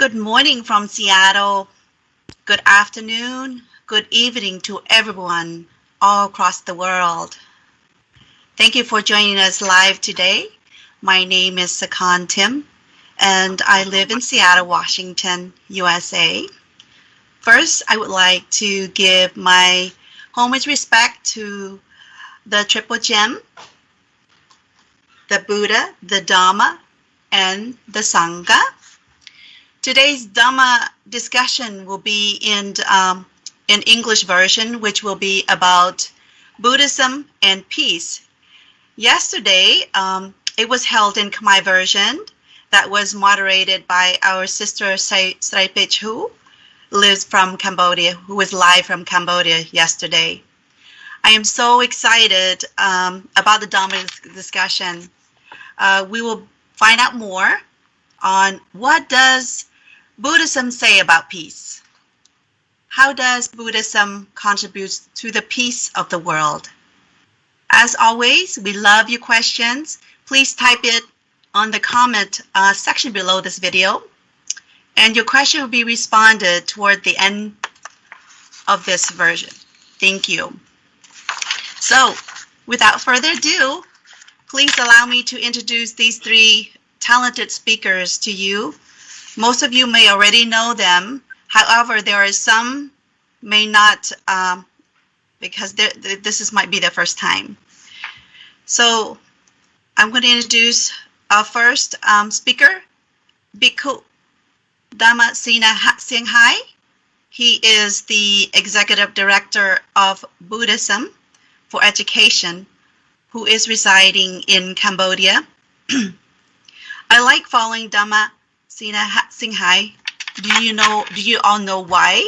Good morning from Seattle. Good afternoon, good evening to everyone all across the world. Thank you for joining us live today. My name is Sakan Tim, and I live in Seattle, Washington, USA. First, I would like to give my homage respect to the Triple Gem, the Buddha, the Dharma, and the Sangha. Today's Dhamma discussion will be in English version, which will be about Buddhism and peace. Yesterday, it was held in Khmer version that was moderated by our sister Sraipech, who lives from Cambodia, who was live from Cambodia yesterday. I am so excited about the Dhamma discussion. We will find out more on what does Buddhism say about peace. How does Buddhism contribute to the peace of the world? As always, we love your questions. Please type it on the comment section below this video, and your question will be responded toward the end of this version. Thank you. So, without further ado, please allow me to introduce these three talented speakers to you. Most of you may already know them. However, there are some may not, because this might be their first time. So I'm going to introduce our first speaker, Bhikkhu Dhammasena Singhai. He is the Executive Director of Buddhism for Education, who is residing in Cambodia. I like following Dhammasena Singhai. Do you all know why?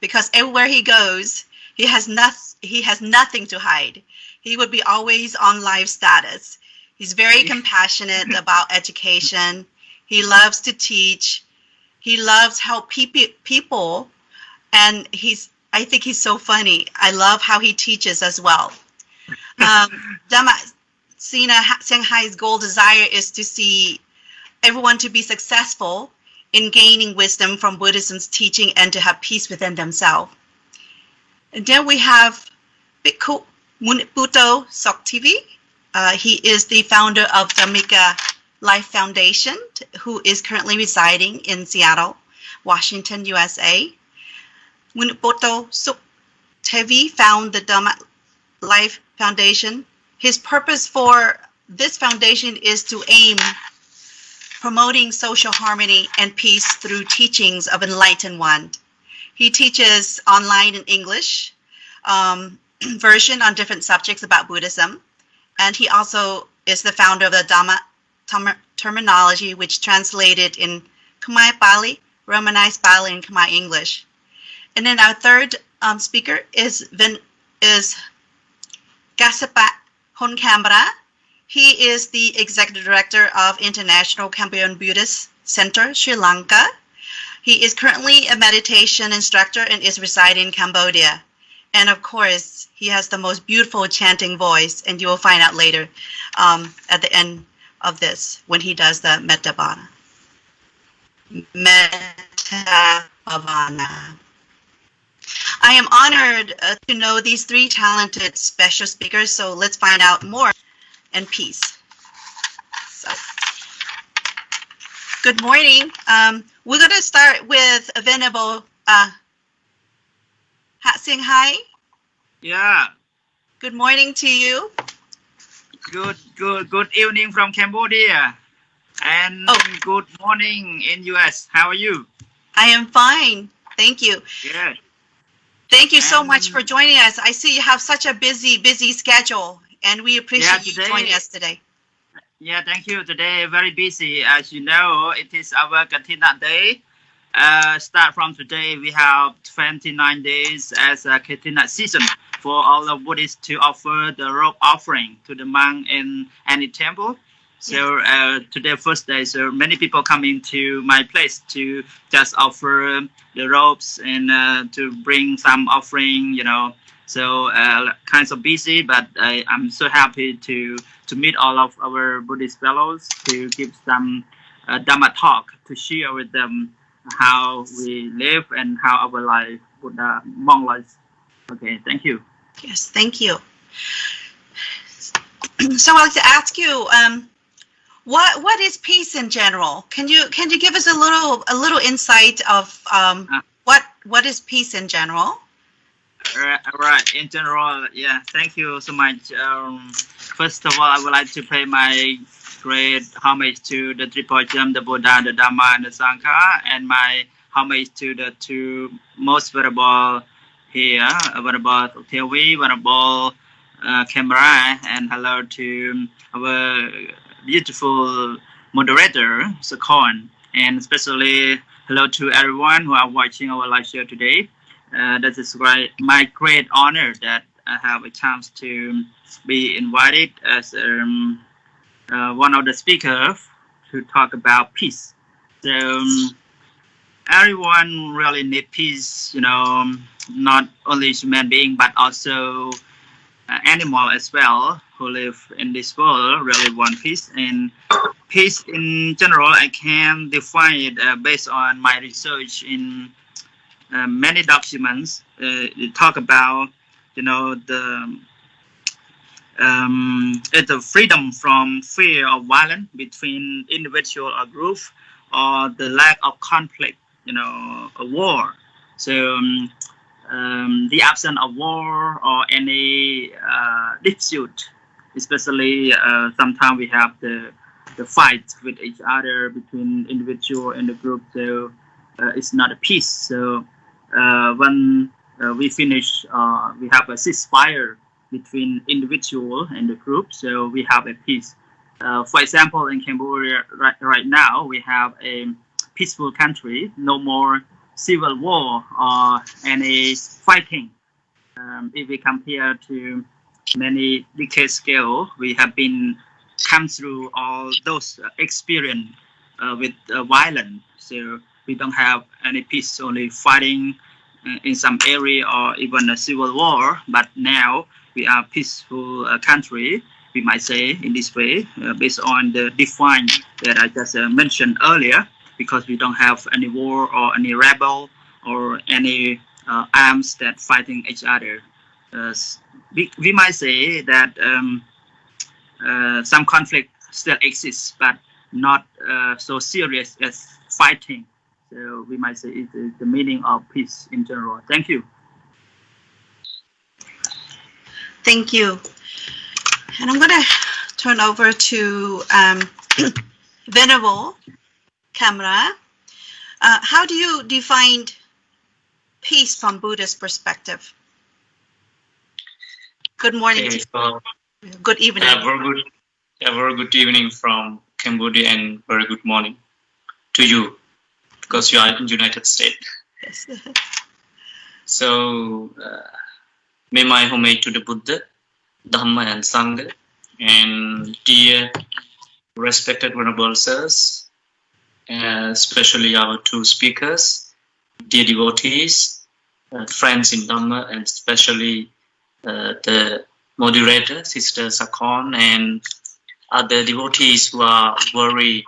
Because everywhere he goes, he has nothing to hide. He would be always on live status. He's very compassionate about education. He loves to teach. He loves help people, and I think he's so funny. I love how he teaches as well. Dhammasena Singhai's goal desire is to see everyone to be successful in gaining wisdom from Buddhism's teaching and to have peace within themselves. And then we have Bhikkhu Muniputo Soktivi. He is the founder of Dhammika Life Foundation, who is currently residing in Seattle, Washington, USA. Muniputo Soktivi founded the Dhamma Life Foundation. His purpose for this foundation is to aim promoting social harmony and peace through teachings of enlightened one. He teaches online in English version on different subjects about Buddhism, and he also is the founder of the Dhamma terminology, which translated in Khmer Pali, Romanized Pali, and Khmer English. And then our third speaker is Gasapat Honkambra. He is the Executive Director of International Cambodian Buddhist Center, Sri Lanka. He is currently a meditation instructor and is residing in Cambodia. And of course, he has the most beautiful chanting voice, and you will find out later at the end of this when he does the Metta Bhavana. Metta Bhavana. I am honored to know these three talented special speakers, so let's find out more. And peace. So, good morning. We're going to start with Venerable Hat Singhai. Yeah. Good morning to you. Good evening from Cambodia, and good morning in US. How are you? I am fine. Thank you. Yeah. Thank you so much for joining us. I see you have such a busy schedule, and we appreciate you joining us today. Yeah, thank you. Today, very busy. As you know, it is our Katina Day. Start from today, we have 29 days as a Katina season for all the Buddhists to offer the robe offering to the monk in any temple. So today, first day, so many people come into my place to just offer the robes and to bring some offering, you know. So kind of busy, but I'm so happy to meet all of our Buddhist fellows to give some Dhamma talk to share with them how we live and how our life would monk life. Okay, thank you. Yes, thank you. So I'd like to ask you, what is peace in general? Can you give us a little insight of Uh, what is peace in general? right. In general, yeah. Thank you so much. First of all, I would like to pay my great homage to the Triple Gem, the Buddha, the Dharma, and the Sangha, and my homage to the two most venerable here, venerable Theovi, venerable Camera, and hello to our beautiful moderator, Sakon, and especially hello to everyone who are watching our live show today. That is my great honor that I have a chance to be invited as one of the speakers to talk about peace. So everyone really need peace, not only human being but also animal as well who live in this world really want peace. And peace in general, I can define it based on my research in many documents. They talk about, it's the freedom from fear of violence between individual or group, or the lack of conflict, a war. So the absence of war or any dispute, especially sometimes we have the fight with each other between individual and the group. So it's not a peace. So when we finish, we have a ceasefire between individual and the group. So we have a peace. For example, in Cambodia right now, we have a peaceful country, no more civil war or any fighting. If we compare to many decades ago, we have been come through all those experience with violence. So we don't have any peace, only fighting in some area or even a civil war. But now we are peaceful country, we might say in this way, based on the define that I just mentioned earlier, because we don't have any war or any rebel or any arms that fighting each other. We might say that some conflict still exists, but not so serious as fighting. So we might say it is the meaning of peace in general. Thank you. Thank you. And I'm going to turn over to Venerable Camera. How do you define peace from Buddhist perspective? Good morning. Okay, so, good evening. Very good evening from Cambodia, and very good morning to you, because you are in United States. Yes. So, may my homage to the Buddha, Dhamma, and Sangha, and dear respected venerable sirs, especially our two speakers, dear devotees, friends in Dhamma, and especially the moderator, Sister Sakon, and other devotees who are very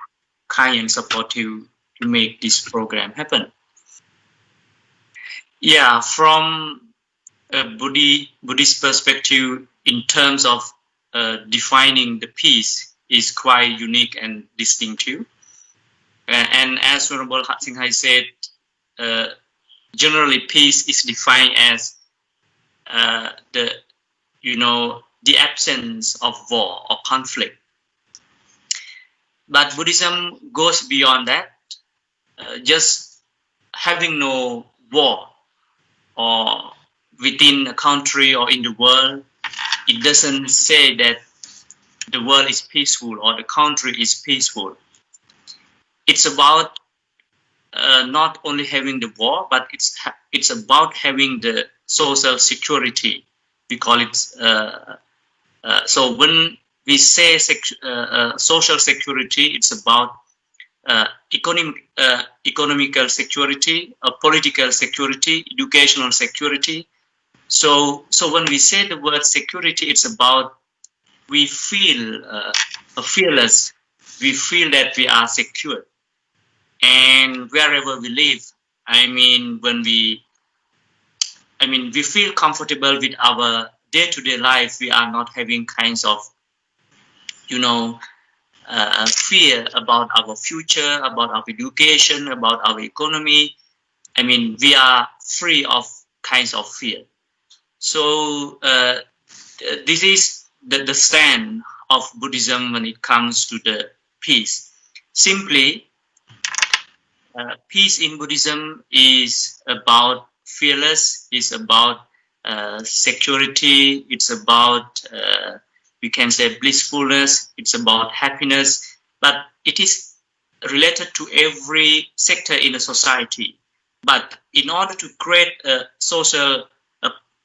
kind and supportive to make this program happen. Yeah, from a Buddhist perspective, in terms of defining the peace, is quite unique and distinctive. And as Venerable Hatsinghai said, generally peace is defined as the absence of war or conflict. But Buddhism goes beyond that. Just having no war or within a country or in the world, it doesn't say that the world is peaceful or the country is peaceful. It's about not only having the war, but it's about having the social security. We call it so when we say social security, it's about economical security, political security, educational security. So when we say the word security, it's about we feel fearless. We feel that we are secure. and wherever we live. When we feel comfortable with our day-to-day life. We are not having kinds of, fear about our future, about our education, about our economy. We are free of kinds of fear. So this is the stand of Buddhism when it comes to the peace. Simply, peace in Buddhism is about fearless, is about security, it's about, we can say, blissfulness, it's about happiness, but it is related to every sector in a society. But in order to create a social,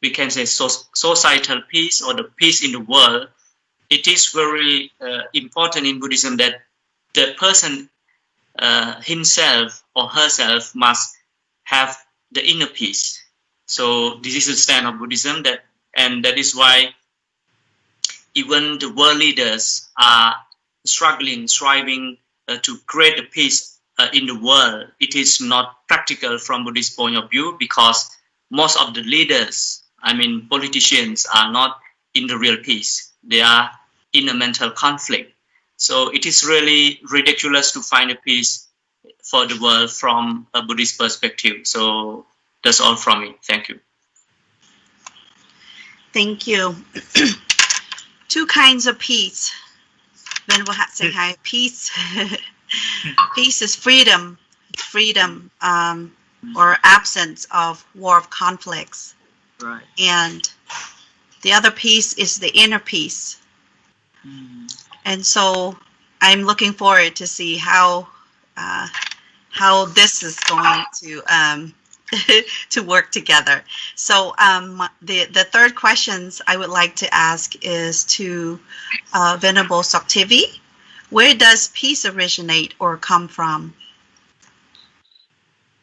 we can say, societal peace or the peace in the world, it is very important in Buddhism that the person himself or herself must have the inner peace. So this is the stand of Buddhism, and that is why even the world leaders are striving to create the peace in the world. It is not practical from Buddhist point of view because most of the leaders, politicians, are not in the real peace. They are in a mental conflict. So it is really ridiculous to find a peace for the world from a Buddhist perspective. So that's all from me. Thank you. Thank you. Two kinds of peace. Venerable Hatsing Hai, peace. Peace is freedom, or absence of war of conflicts. Right. And the other peace is the inner peace. And so I'm looking forward to see how this is going to to work together. So the third questions I would like to ask is to Venerable Soktivi. Where does peace originate or come from?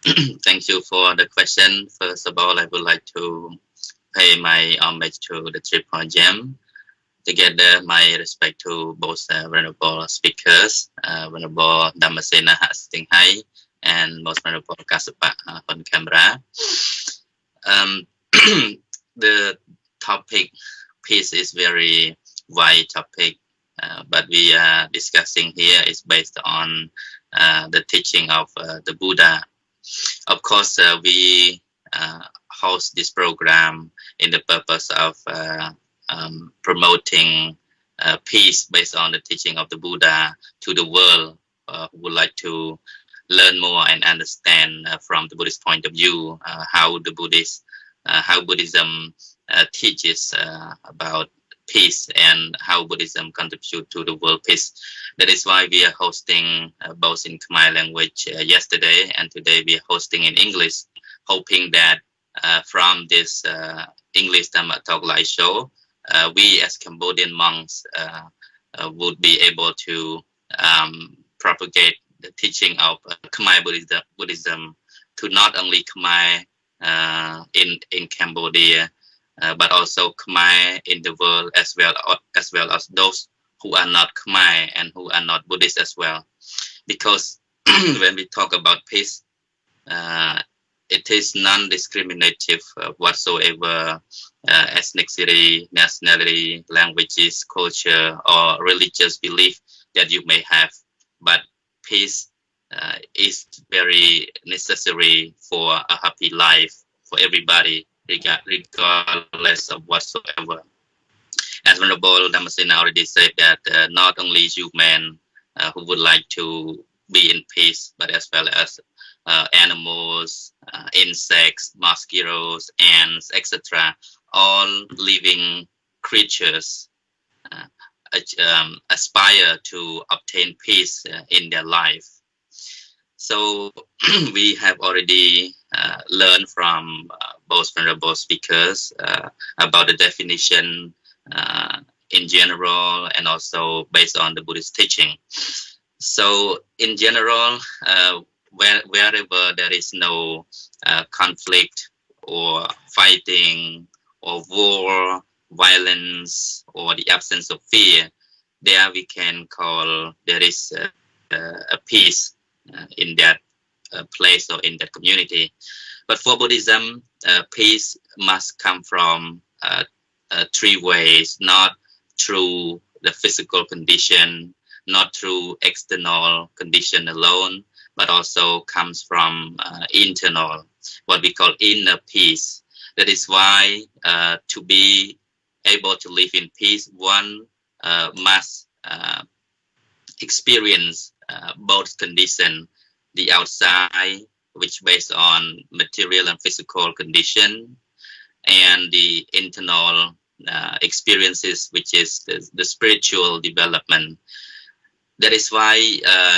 Thank you for the question. First of all, I would like to pay my homage to the Triple Gem. Together, my respect to both Venerable speakers, Venerable Dhammasena Hatsing Hai, and most Venerable Kassapa on camera. The topic, peace, is very wide topic, but we are discussing here is based on the teaching of the Buddha. Of course, we host this program in the purpose of promoting peace based on the teaching of the Buddha to the world who would like to learn more and understand from the Buddhist point of view how Buddhism teaches about peace and how Buddhism contributes to the world peace. That is why we are hosting both in Khmer language yesterday, and today we are hosting in English, hoping that from this English Dhamma Talk Live show, we as Cambodian monks would be able to propagate the teaching of Khmer Buddhism to not only Khmer in Cambodia, but also Khmer in the world, as well as those who are not Khmer and who are not Buddhist as well. Because when we talk about peace, it is non-discriminative whatsoever, ethnicity, nationality, languages, culture, or religious belief that you may have. But peace is very necessary for a happy life for everybody, regardless of whatsoever. As Venerable Dhammasena already said, that not only human who would like to be in peace, but as well as animals, insects, mosquitoes, ants, etc. All living creatures aspire to obtain peace in their life. So we have already learned from both Venerable speakers about the definition in general and also based on the Buddhist teaching. So in general, wherever there is no conflict or fighting or war, violence, or the absence of fear, there we can call there is a peace in that place or in that community. But for Buddhism, peace must come from three ways, not through the physical condition, not through external condition alone, but also comes from internal, what we call inner peace. That is why to be able to live in peace, one must experience both condition, the outside, which based on material and physical condition, and the internal experiences, which is the spiritual development. That is why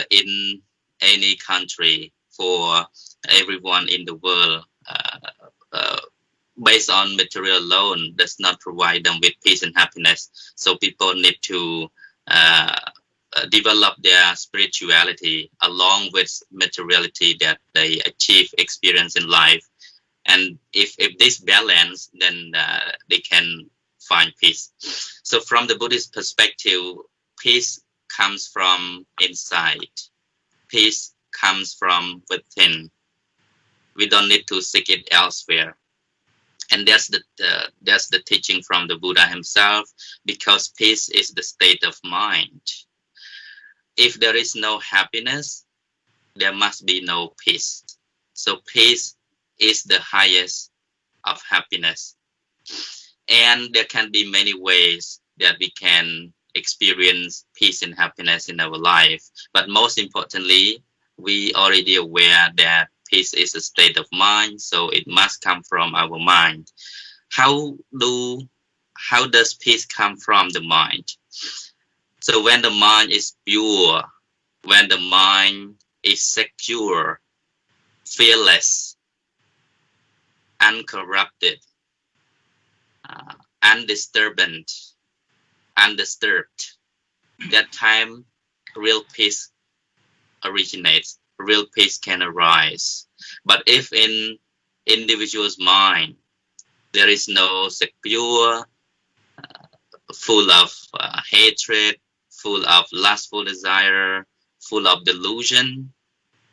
in any country, for everyone in the world, based on material alone does not provide them with peace and happiness. So people need to develop their spirituality along with materiality that they achieve experience in life. And if this balance, then they can find peace. So from the Buddhist perspective, peace comes from inside. Peace comes from within. We don't need to seek it elsewhere. And that's the teaching from the Buddha himself, because peace is the state of mind. If there is no happiness, there must be no peace. So peace is the highest of happiness. And there can be many ways that we can experience peace and happiness in our life. But most importantly, we already aware that peace is a state of mind, so it must come from our mind. How does peace come from the mind? So when the mind is pure, when the mind is secure, fearless, uncorrupted, undisturbed, that time real peace originates, real peace can arise. But if in individual's mind there is no secure, full of hatred, full of lustful desire, full of delusion,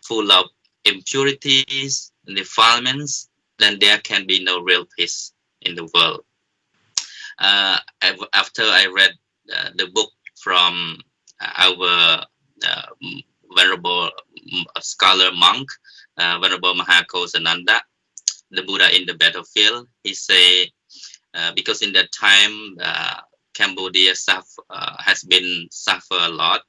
full of impurities and defilements, then there can be no real peace in the world. After I read the book from our venerable scholar monk, Venerable Mahakosananda, the Buddha in the Battlefield, he say, because in that time Cambodia has been suffer a lot,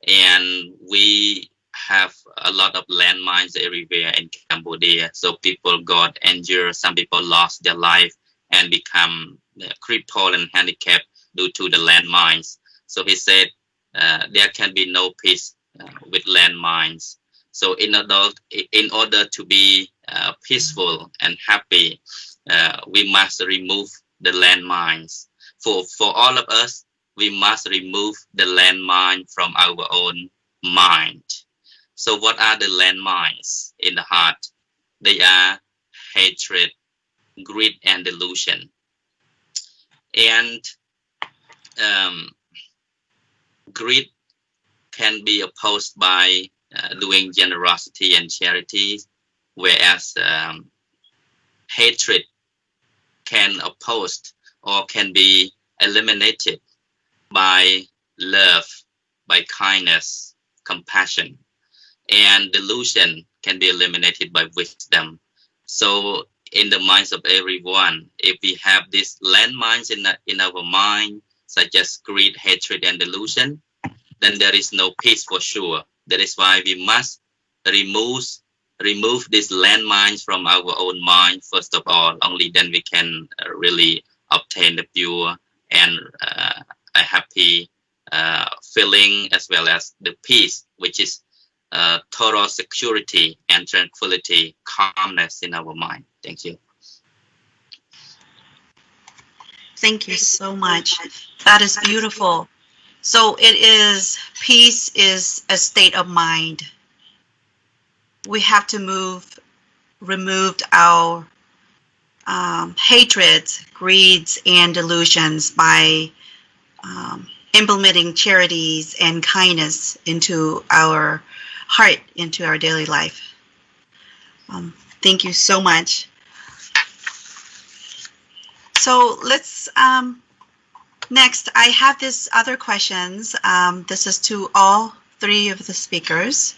and we have a lot of landmines everywhere in Cambodia. So people got injured, some people lost their life and become crippled and handicapped due to the landmines. So he said there can be no peace with landmines. So in order to be peaceful and happy, we must remove the landmines. For all of us, we must remove the landmine from our own mind. So what are the landmines in the heart? They are hatred, greed, and delusion. And greed can be opposed by doing generosity and charity, whereas hatred can oppose or can be eliminated by love, by kindness, compassion. And delusion can be eliminated by wisdom. So in the minds of everyone, if we have these landmines in our mind, such as greed, hatred, and delusion, then there is no peace for sure. That is why we must remove these landmines from our own mind first of all. Only then we can really obtain the pure and a happy feeling, as well as the peace, which is total security and tranquility, calmness in our mind. Thank you. Thank you so much. That is beautiful. So peace is a state of mind. We have to remove our hatreds, greeds, and delusions by implementing charities and kindness into our heart into our daily life. Thank you so much. So let's, next, I have this other questions. This is to all three of the speakers.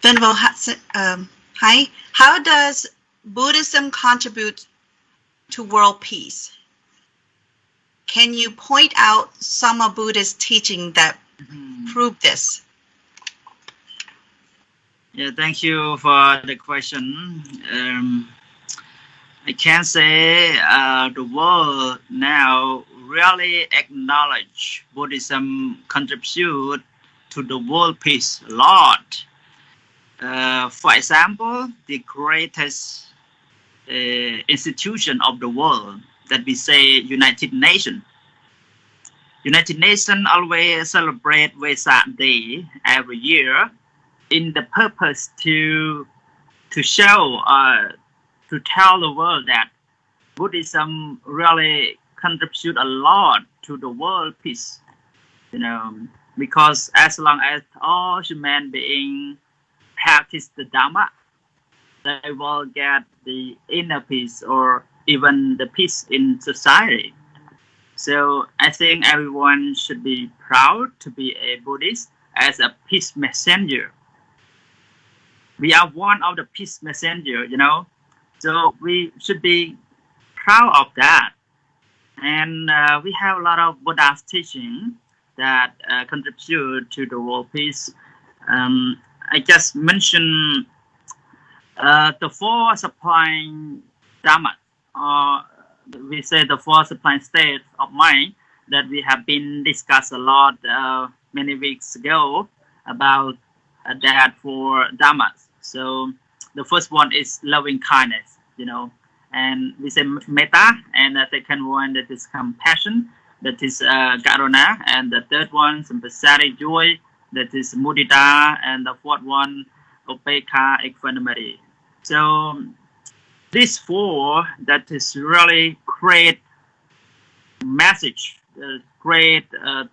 Venerable, hi. How does Buddhism contribute to world peace? Can you point out some of Buddha's teaching that prove this? Yeah, thank you for the question. I can say the world now really acknowledge Buddhism contribute to the world peace a lot. For example, the greatest institution of the world that we say United Nations. United Nations always celebrate Vesak Day every year in the purpose to show to tell the world that Buddhism really contribute a lot to the world peace. Because as long as all human beings practice the Dhamma, they will get the inner peace or even the peace in society. So I think everyone should be proud to be a Buddhist as a peace messenger. We are one of the peace messenger, so we should be proud of that. And we have a lot of Buddha's teaching that contribute to the world peace. I just mentioned the four supplying Dhamma, or we say the four supplying states of mind that we have been discussed a lot many weeks ago about that for Dhammas. So the first one is loving kindness, and we say metta, and the second one that is compassion, that is karuna, and the third one sympathetic joy, that is mudita, and the fourth one upekha, equanimity. So these four, that is really great message, great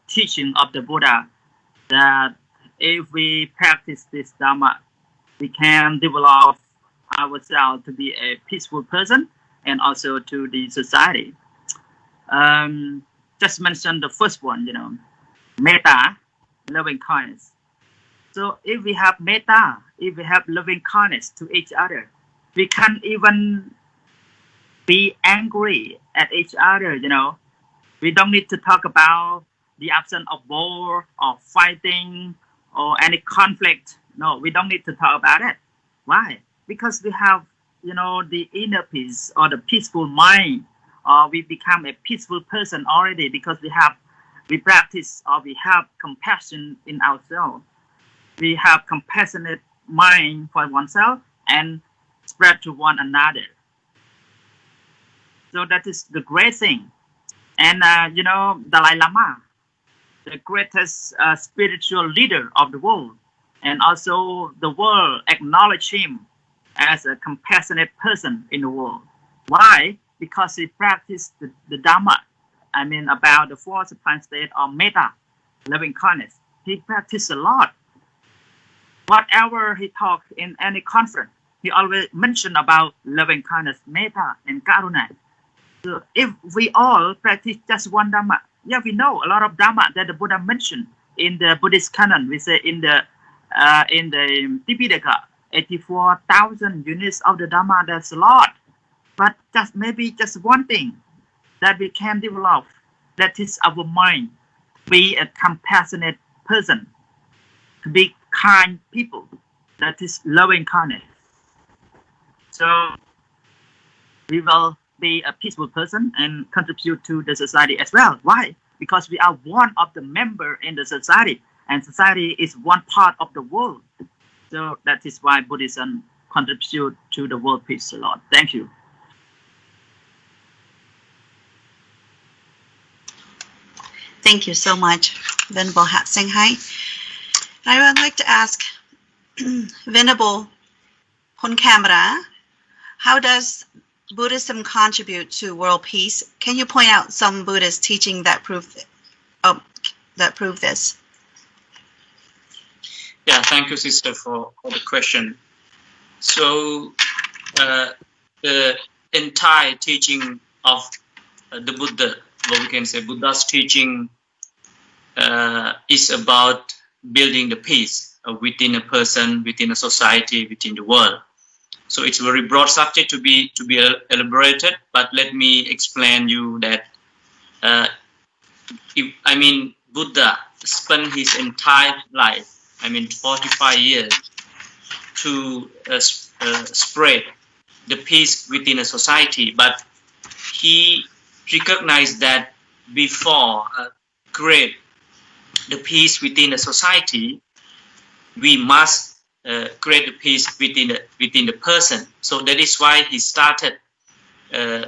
teaching of the Buddha, that if we practice this Dhamma, we can develop ourselves to be a peaceful person and also to the society. Just mention the first one, metta, loving kindness. So if we have metta, if we have loving kindness to each other, we can't even be angry at each other, We don't need to talk about the absence of war or fighting or any conflict. No, we don't need to talk about it. Why? Because we have, the inner peace or the peaceful mind, or we become a peaceful person already because we practice or we have compassion in ourselves. We have compassionate mind for oneself and spread to one another. So that is the great thing. And, Dalai Lama, the greatest spiritual leader of the world, and also the world acknowledge him as a compassionate person in the world. Why? Because he practiced the Dhamma. About the four supplying state of metta, loving kindness. He practiced a lot. Whatever he talked in any conference, he always mentioned about loving kindness, metta, and karuna. So if we all practice just one Dhamma, we know a lot of Dhamma that the Buddha mentioned in the Buddhist canon. We say in the Tipitaka, 84,000 units of the Dhamma, that's a lot. But maybe just one thing that we can develop, that is our mind. Be a compassionate person, to be kind people, that is loving kindness. So we will be a peaceful person and contribute to the society as well. Why? Because we are one of the members in the society, and society is one part of the world. So that is why Buddhism contributes to the world peace a lot. Thank you. Thank you so much, Venerable Hat Senghai. I would like to ask Venerable Ponkhamara, how does Buddhism contribute to world peace? Can you point out some Buddhist teaching that prove this? Yeah, thank you, sister, for the question. So, the entire teaching of the Buddha, what we can say, Buddha's teaching is about building the peace within a person, within a society, within the world. So it's a very broad subject to be elaborated, but let me explain you that Buddha spent his entire life, 45 years, to spread the peace within a society, but he recognized that before create the peace within a society, we must create the peace within the person. So that is why he started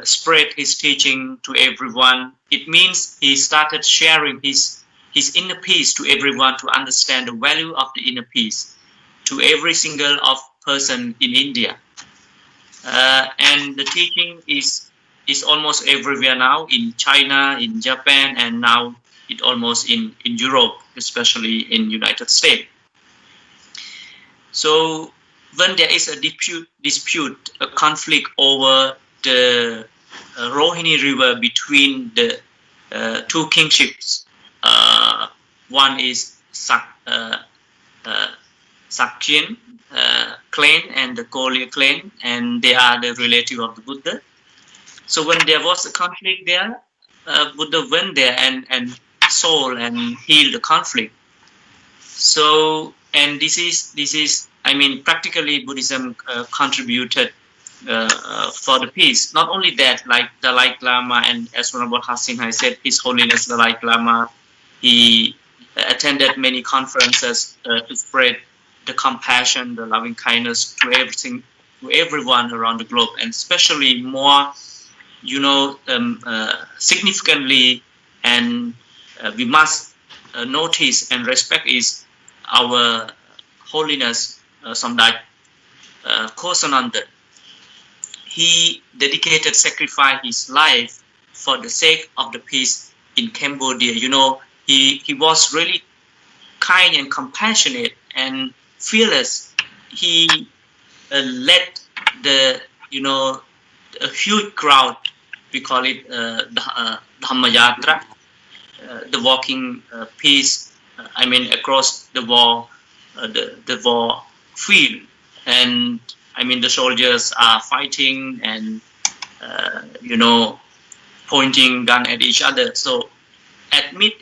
spread his teaching to everyone. It means he started sharing his inner peace to everyone, to understand the value of the inner peace to every single person in India. And the teaching is almost everywhere now, in China, in Japan, and now it almost in Europe, especially in United States. So when there is a dispute, a conflict over the Rohini River between the two kingships, one is Sakyan clan and the Kolya clan, and they are the relative of the Buddha. So when there was a conflict there, Buddha went there and solved and healed the conflict. So, and this is practically Buddhism contributed for the peace. Not only that, like Dalai Lama, and as Honorable Hassan has said, His Holiness Dalai Lama, he attended many conferences to spread the compassion, the loving kindness to everyone around the globe, and especially more, significantly, and we must notice and respect is our Holiness Samdai Kosananda. He dedicated, sacrificed his life for the sake of the peace in Cambodia. He was really kind and compassionate and fearless. He led the a huge crowd. We call it Dhamma Yatra, the walking peace. Across the war, the war field, and the soldiers are fighting and pointing gun at each other. So amid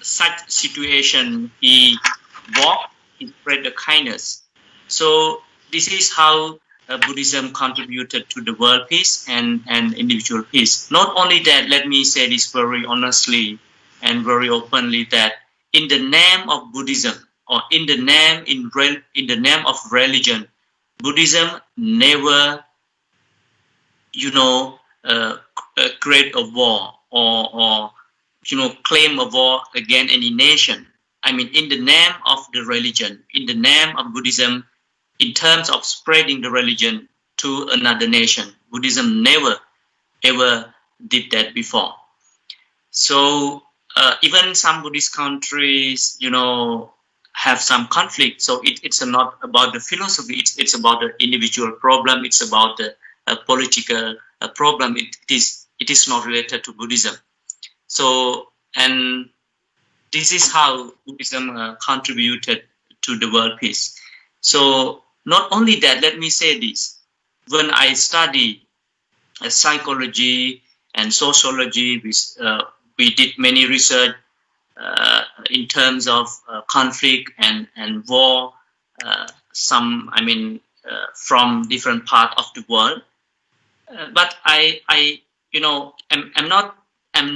such situation, he walked, he spread the kindness. So this is how Buddhism contributed to the world peace and individual peace. Not only that, let me say this very honestly and very openly, that in the name of Buddhism, or in the name of religion, Buddhism never create a war or claim a war against any nation. In the name of the religion, in the name of Buddhism, in terms of spreading the religion to another nation, Buddhism never ever did that before. So even some Buddhist countries, have some conflict. So it's not about the philosophy. It's about the individual problem. It's about the political problem. It is not related to Buddhism. So, and this is how Buddhism contributed to the world peace. So not only that, let me say this: when I study psychology and sociology, we did many research in terms of conflict and war, from different parts of the world. But I'm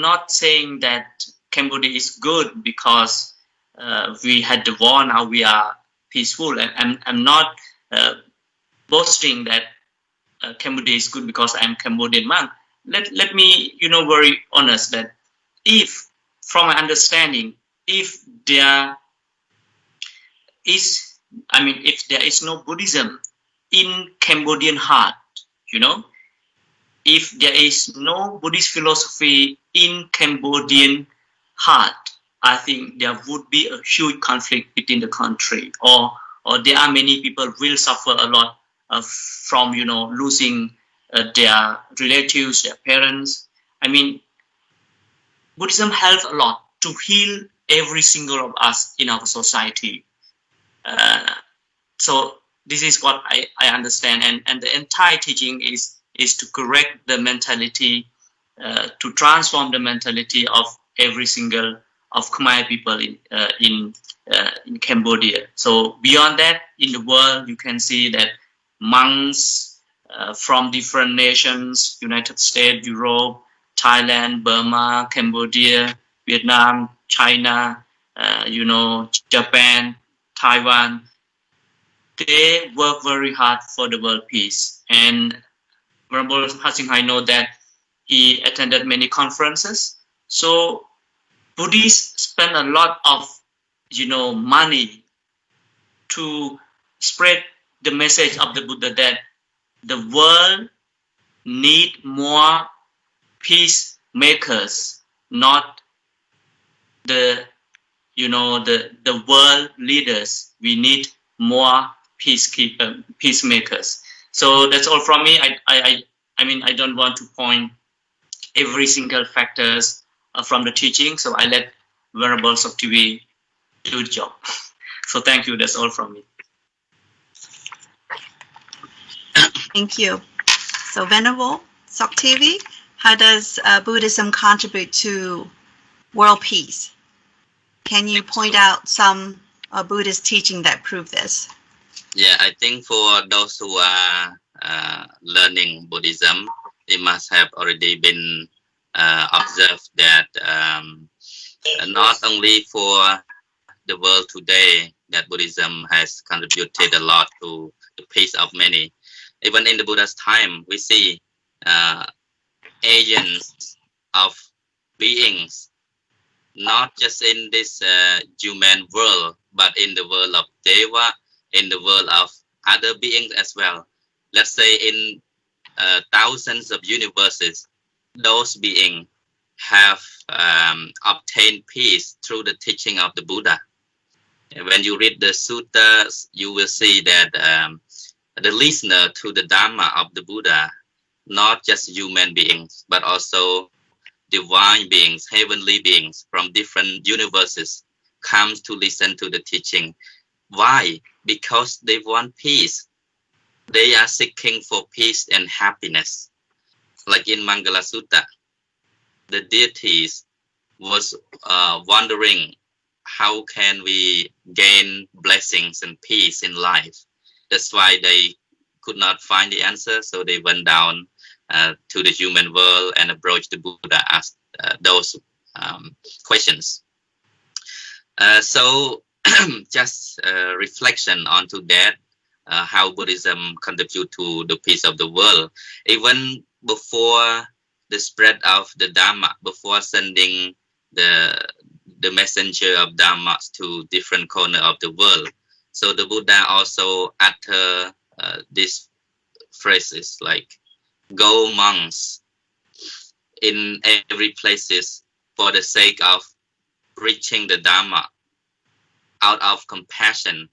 not saying that Cambodia is good because we had the war, now we are peaceful, and I'm not boasting that Cambodia is good because I'm Cambodian monk. Let me very honest that if, from my understanding, if there is no Buddhism in Cambodian heart, if there is no Buddhist philosophy in Cambodian heart, I think there would be a huge conflict within the country, or there are many people will suffer a lot from losing their relatives, their parents. I mean, Buddhism helps a lot to heal every single of us in our society. So this is what I understand, and the entire teaching is to correct the mentality, to transform the mentality of every single of Khmer people in Cambodia. So beyond that, in the world, you can see that monks from different nations, United States, Europe, Thailand, Burma, Cambodia, Vietnam, China, Japan, Taiwan, they work very hard for the world peace. And Venerable Hasing know that he attended many conferences. So Buddhists spend a lot of money to spread the message of the Buddha that the world need more peacemakers, not the world leaders. We need more peacemakers. So that's all from me. I mean, I don't want to point every single factors from the teaching, so I let Venerable Soktivi do the job. So thank you. That's all from me. Thank you. So Venerable Soktivi, how does Buddhism contribute to world peace? Can you point out some Buddhist teaching that prove this? Yeah, I think for those who are learning Buddhism, they must have already been observed that not only for the world today that Buddhism has contributed a lot to the peace of many. Even in the Buddha's time, we see agents of beings, not just in this human world, but in the world of Deva, in the world of other beings as well. Let's say in thousands of universes, those beings have obtained peace through the teaching of the Buddha. When you read the suttas, you will see that the listener to the Dharma of the Buddha, not just human beings, but also divine beings, heavenly beings from different universes, comes to listen to the teaching. Why? Because they want peace. They are seeking for peace and happiness. Like in Mangala Sutta, the deities was wondering how can we gain blessings and peace in life. That's why they could not find the answer, so they went down to the human world and approached the Buddha, asked those questions. So just reflection onto that, how Buddhism contribute to the peace of the world. Even before the spread of the Dharma, before sending the messenger of Dharma to different corners of the world. So the Buddha also utter these phrases like, go monks in every places for the sake of preaching the Dharma, out of compassion,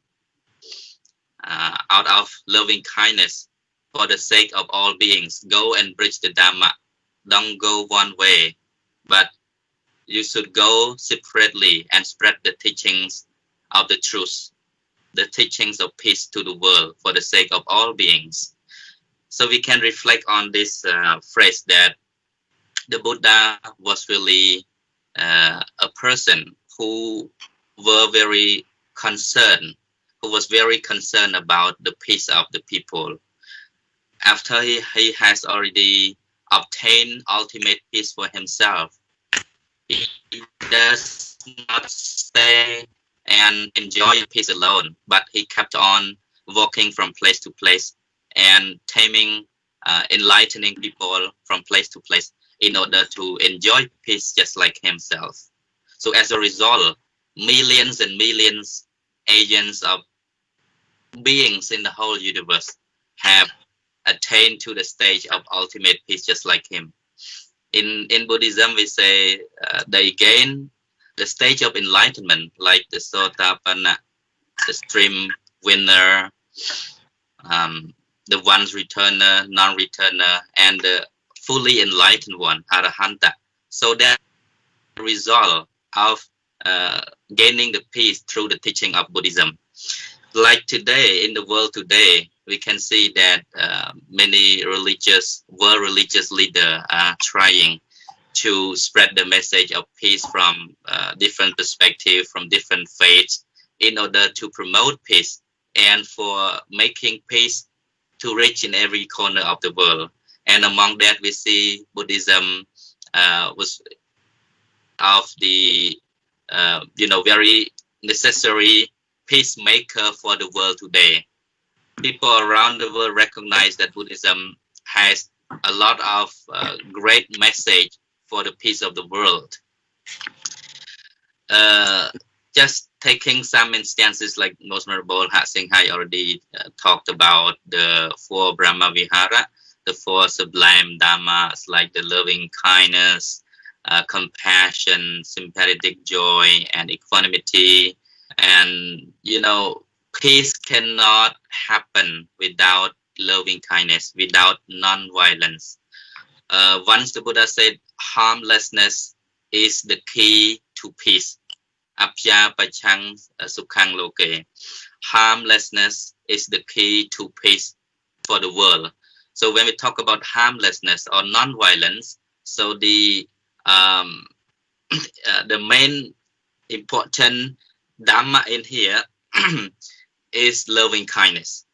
out of loving kindness, for the sake of all beings. Go and preach the Dharma. Don't go one way, but you should go separately and spread the teachings of the truth, the teachings of peace to the world for the sake of all beings. So we can reflect on this phrase that the Buddha was really a person who were very concerned, who was very concerned about the peace of the people. After he has already obtained ultimate peace for himself, he does not stay and enjoy peace alone, but he kept on walking from place to place and taming, enlightening people from place to place in order to enjoy peace just like himself. So as a result, millions and millions agents of beings in the whole universe have attained to the stage of ultimate peace just like him. In Buddhism, we say they gain the stage of enlightenment, like the Sotapanna, the stream winner, the one's returner, non-returner, and the fully enlightened one, Arahanta. So that result of gaining the peace through the teaching of Buddhism. Like today, in the world today, we can see that many world religious leaders are trying to spread the message of peace from different perspectives, from different faiths, in order to promote peace and for making peace to reach in every corner of the world. And among that, we see Buddhism was of the very necessary peacemaker for the world today. People around the world recognize that Buddhism has a lot of great message for the peace of the world. Just taking some instances, like Most Venerable Hat Singh Hai already talked about the 4 Brahma Vihara, the 4 sublime dhammas, like the loving kindness, compassion, sympathetic joy, and equanimity. And peace cannot happen without loving kindness, without non-violence. Once the Buddha said harmlessness is the key to peace. Apya pachang sukhang loke. Harmlessness is the key to peace for the world. So when we talk about harmlessness or non-violence, so the main important dhamma in here is loving kindness.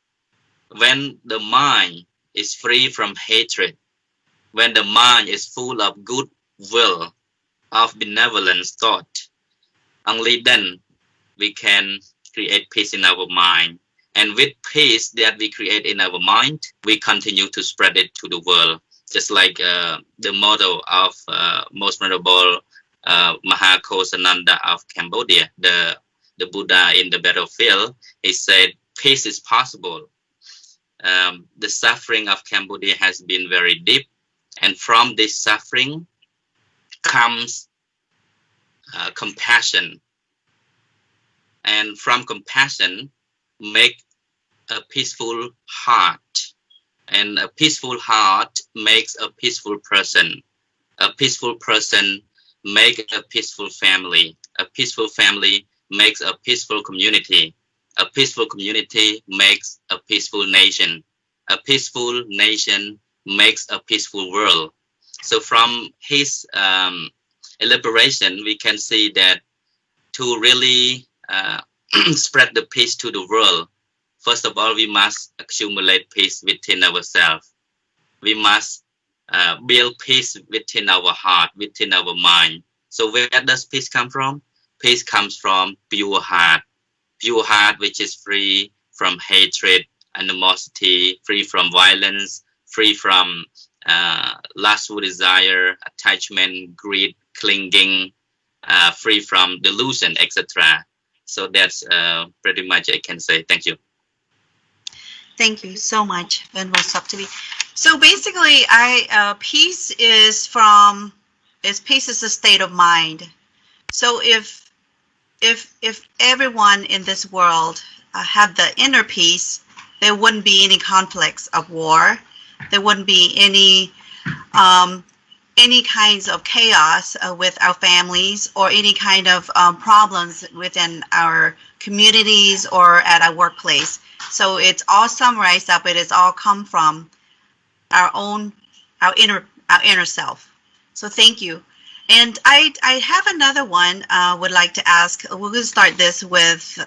When the mind is free from hatred, when the mind is full of goodwill, of benevolence thought, only then we can create peace in our mind. And with peace that we create in our mind, we continue to spread it to the world. Just like the motto of Most Venerable Mahakosananda of Cambodia, the Buddha in the battlefield, he said, peace is possible. The suffering of Cambodia has been very deep. And from this suffering comes compassion. And from compassion, make a peaceful heart. And a peaceful heart makes a peaceful person. A peaceful person makes a peaceful family. A peaceful family makes a peaceful community. A peaceful community makes a peaceful nation. A peaceful nation makes a peaceful world. So from his elaboration, we can see that to really spread the peace to the world, first of all, we must accumulate peace within ourselves. We must build peace within our heart, within our mind. So where does peace come from? Peace comes from pure heart which is free from hatred, animosity, free from violence, free from lustful desire, attachment, greed, clinging, free from delusion, etc. So that's pretty much I can say. Thank you. Thank you so much, Venerable Saptavi. So basically, peace is peace is a state of mind. So if everyone in this world had the inner peace, there wouldn't be any conflicts of war. There wouldn't be any kinds of chaos with our families, or any kind of problems within our communities or at our workplace. So it's all summarized up. It has all come from our inner self. So thank you. And I have another one. Would like to ask. We're going to start this with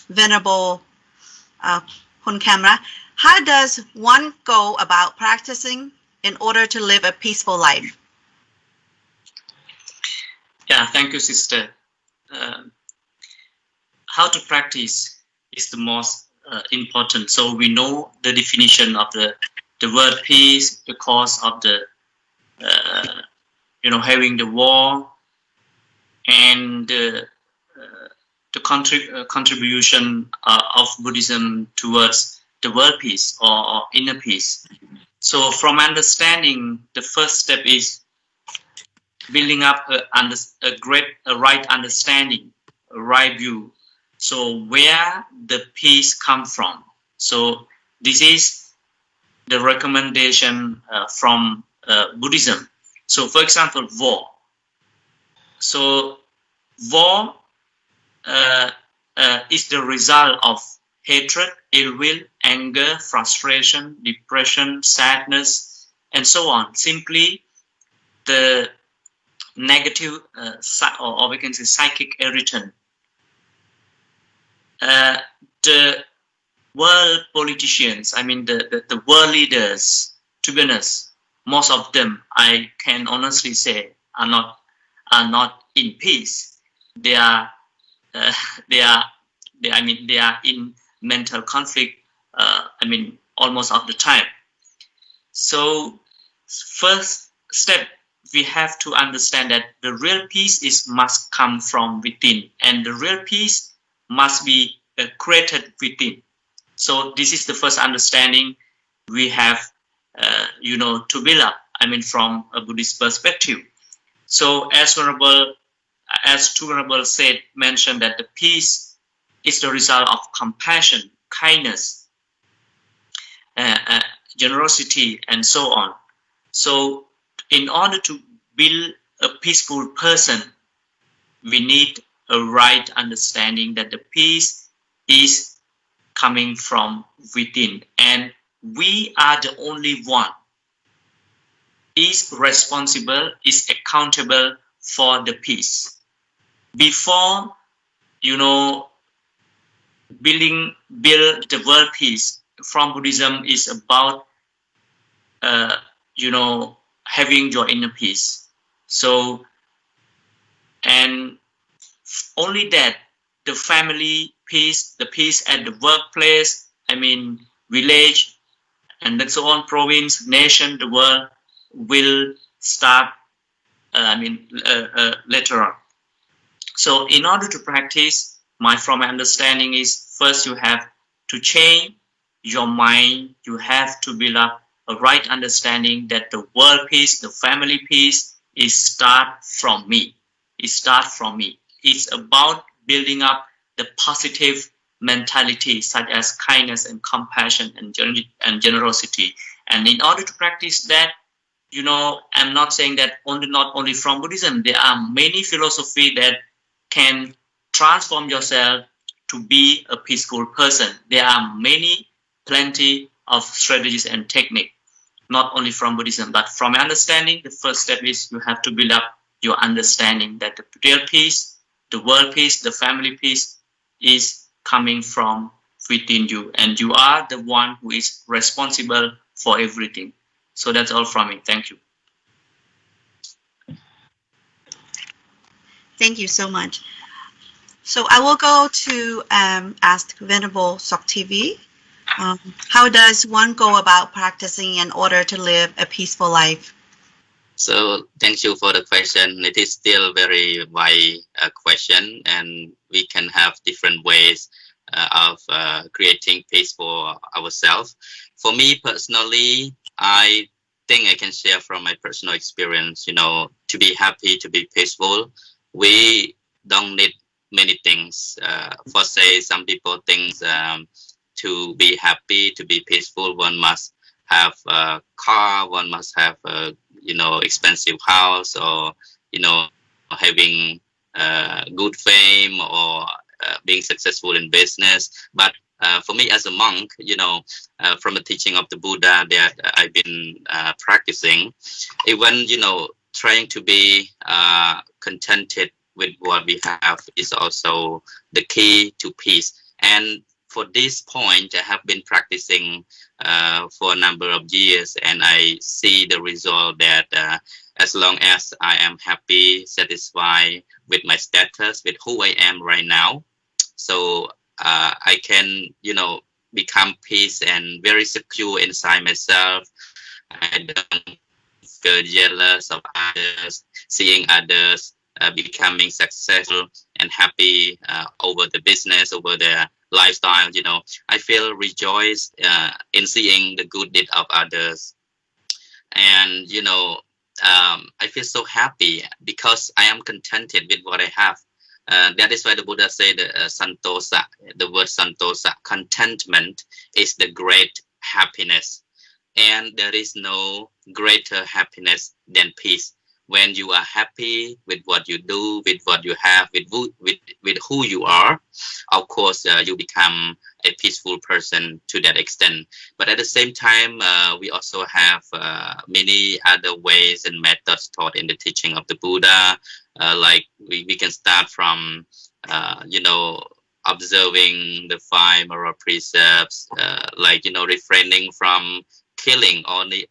Venerable Hun Kamra. How does one go about practicing in order to live a peaceful life? Yeah, thank you, sister. How to practice is the most important. So we know the definition of the word peace, the cause of the having the war, and the contribution of Buddhism towards the world peace or inner peace. So from understanding, the first step is building up a right understanding, a right view. So where the peace come from? So this is the recommendation from Buddhism. So for example, war. So war is the result of hatred, ill will, anger, frustration, depression, sadness, and so on. Simply the negative or we can say psychic irritant. The world politicians, I mean the world leaders, to be honest, most of them, I can honestly say, are not in peace. They are they are in mental conflict. Almost all the time. So first step, we have to understand that the real peace must come from within, and the real peace must be created within. So this is the first understanding we have, to build up. From a Buddhist perspective. So as Venerable mentioned that the peace is the result of compassion, kindness, generosity, and so on. So in order to build a peaceful person, we need a right understanding that the peace is coming from within, and we are the only one is responsible, is accountable for the peace. Before, build the world peace from Buddhism is about, having your inner peace. So, and only that, the family peace, the peace at the workplace, village, and then so on, province, nation, the world will start, later on. So in order to practice, from my understanding is, first you have to change your mind. You have to build up a right understanding that the world peace, the family peace is start from me. It starts from me. It's about building up the positive mentality such as kindness and compassion and generosity. And in order to practice that, I'm not saying that not only from Buddhism, there are many philosophies that can transform yourself to be a peaceful person. There are plenty of strategies and techniques, not only from Buddhism, but from my understanding, the first step is you have to build up your understanding that the real peace, the world peace, the family peace is coming from within you, and you are the one who is responsible for everything. So that's all from me. Thank you. Thank you so much. So I will go to ask Venerable Soktivi. How does one go about practicing in order to live a peaceful life? So thank you for the question. It is still very wide question, and we can have different ways of creating peace for ourselves. For me personally, I think I can share from my personal experience, to be happy, to be peaceful, we don't need many things. For say, some people think to be happy, to be peaceful, one must have a car, one must have a, expensive house, or, having good fame, or being successful in business. But for me as a monk, from the teaching of the Buddha that I've been practicing, even, trying to be contented with what we have is also the key to peace. And for this point, I have been practicing for a number of years, and I see the result that as long as I am happy, satisfied with my status, with who I am right now, so I can, become peace and very secure inside myself. I don't feel jealous of others, seeing others becoming successful and happy over the business, over their lifestyle. I feel rejoiced in seeing the good deed of others. And, I feel so happy because I am contented with what I have. That is why the Buddha said santosa, the word santosa, contentment is the great happiness. And there is no greater happiness than peace. When you are happy with what you do, with what you have, with who you are, of course, you become a peaceful person to that extent. But at the same time, we also have many other ways and methods taught in the teaching of the Buddha. Like we can start from, observing the five moral precepts, refraining from killing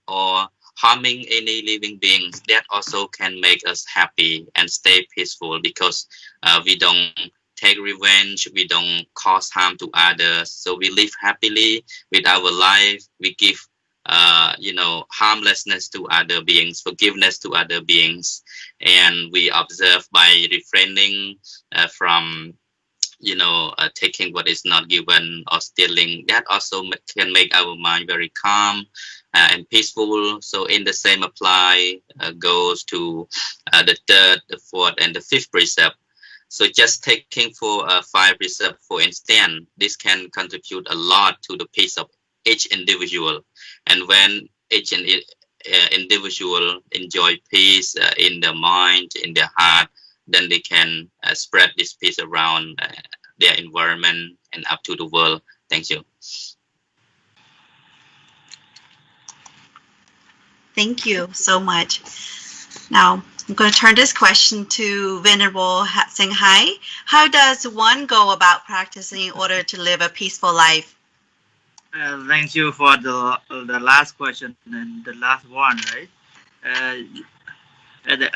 or harming any living beings. That also can make us happy and stay peaceful because we don't take revenge, we don't cause harm to others, so we live happily with our life. We give harmlessness to other beings, forgiveness to other beings, and we observe by refraining from taking what is not given or stealing. That also can make our mind very calm and peaceful. So in the same apply goes to the third, the fourth, and the fifth precept. So just taking for five precepts, for instance, this can contribute a lot to the peace of each individual. And when each individual enjoy peace in their mind, in their heart, then they can spread this peace around their environment and up to the world. Thank you. Thank you so much. Now, I'm going to turn this question to Venerable Senghai. How does one go about practicing in order to live a peaceful life? Thank you for the last question and the last one, right?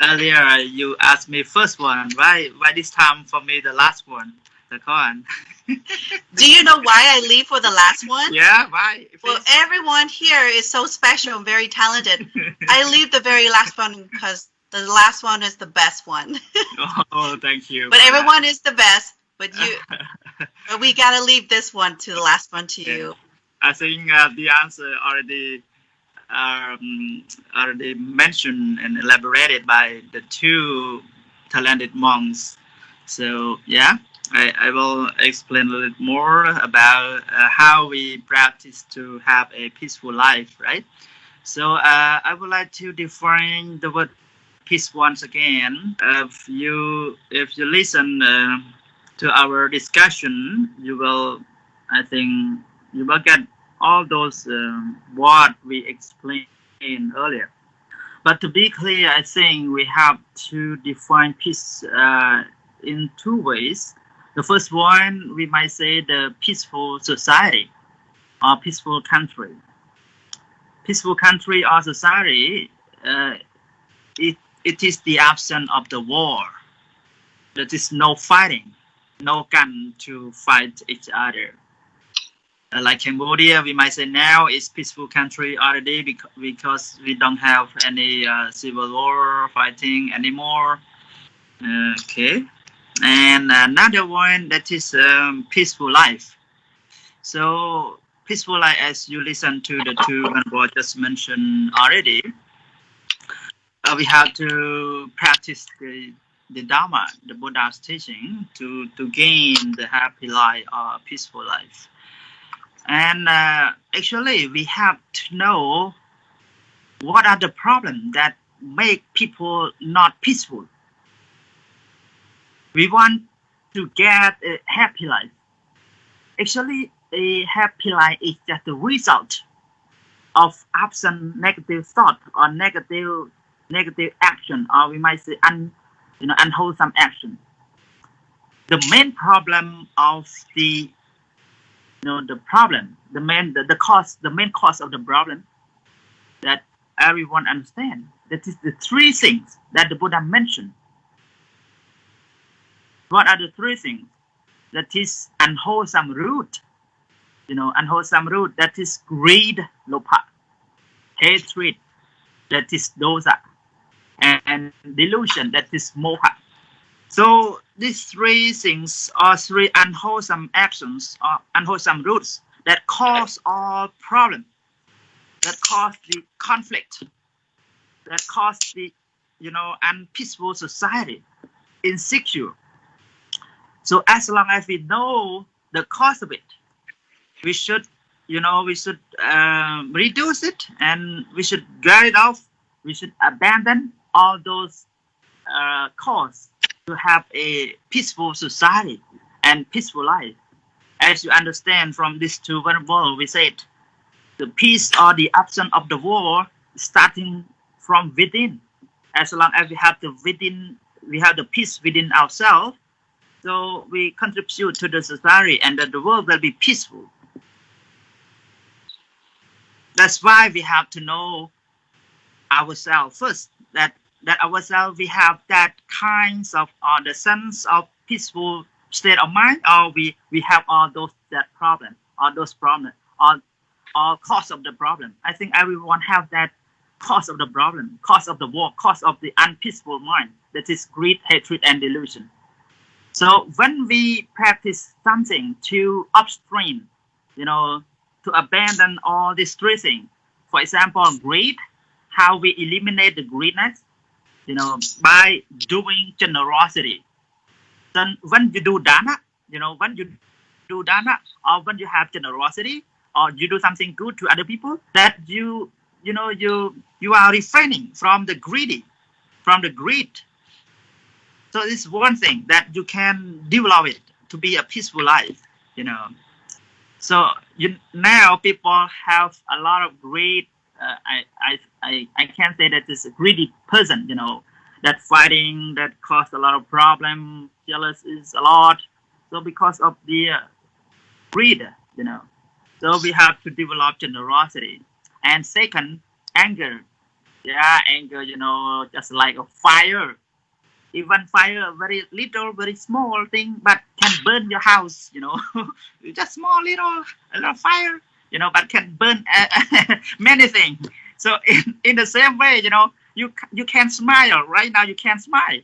Earlier you asked me first one. Why this time for me the last one? The con. Do you know why I leave for the last one? Yeah, why? Well, everyone here is so special and very talented. I leave the very last one because the last one is the best one. Oh, thank you. But everyone is the best. But we gotta leave this one to the last one to you. I think the answer already mentioned and elaborated by the two talented monks. So yeah, I will explain a little bit more about how we practice to have a peaceful life, right? So I would like to define the word peace once again. If you listen to our discussion, you will get all those what we explained earlier. But to be clear, I think we have to define peace in two ways. The first one, we might say the peaceful society or peaceful country. Peaceful country or society, it is the absence of the war. There is no fighting, no gun to fight each other. Like Cambodia, we might say now is peaceful country already because we don't have any civil war fighting anymore. Okay, and another one that is peaceful life. So peaceful life, as you listen to the two Venerable just mentioned already, we have to practice the Dharma, the Buddha's teaching, to gain the happy life or peaceful life. And actually, we have to know what are the problems that make people not peaceful. We want to get a happy life. Actually, a happy life is just the result of absent negative thought or negative action, or we might say unwholesome action. The main problem of the main cause of the problem that everyone understands. That is the three things that the Buddha mentioned. What are the three things? That is unwholesome root. Unwholesome root, that is greed, lopa, hatred, that is dosa, and delusion, that is moha. So these three things are three unwholesome actions or unwholesome roots that cause all problems, that cause the conflict, that cause the, unpeaceful society, insecure. So as long as we know the cause of it, we should, reduce it, and we should get it off. We should abandon all those cause to have a peaceful society and peaceful life. As you understand from these two words, we said the peace or the absence of the war starting from within. As long as we have the peace within ourselves, so we contribute to the society, and that the world will be peaceful. That's why we have to know ourselves first. That ourselves, we have that kinds of the sense of peaceful state of mind, or we have all those problems, or cause of the problem. I think everyone have that cause of the problem, cause of the war, cause of the unpeaceful mind. That is greed, hatred, and delusion. So when we practice something to upstream, to abandon all these three things. For example, greed, how we eliminate the greediness, by doing generosity. Then when you do dana, or when you have generosity, or you do something good to other people, that you are refraining from the greed. So this is one thing that you can develop it to be a peaceful life, So now people have a lot of greed. I can't say that it's a greedy person, that fighting, that caused a lot of problem. Jealous is a lot. So because of the greed, so we have to develop generosity. And second, anger. Yeah, anger, just like a fire. Even fire, very little, very small thing, but can burn your house, just small little fire, but can burn many things. So in the same way, you can smile. Right now you can smile,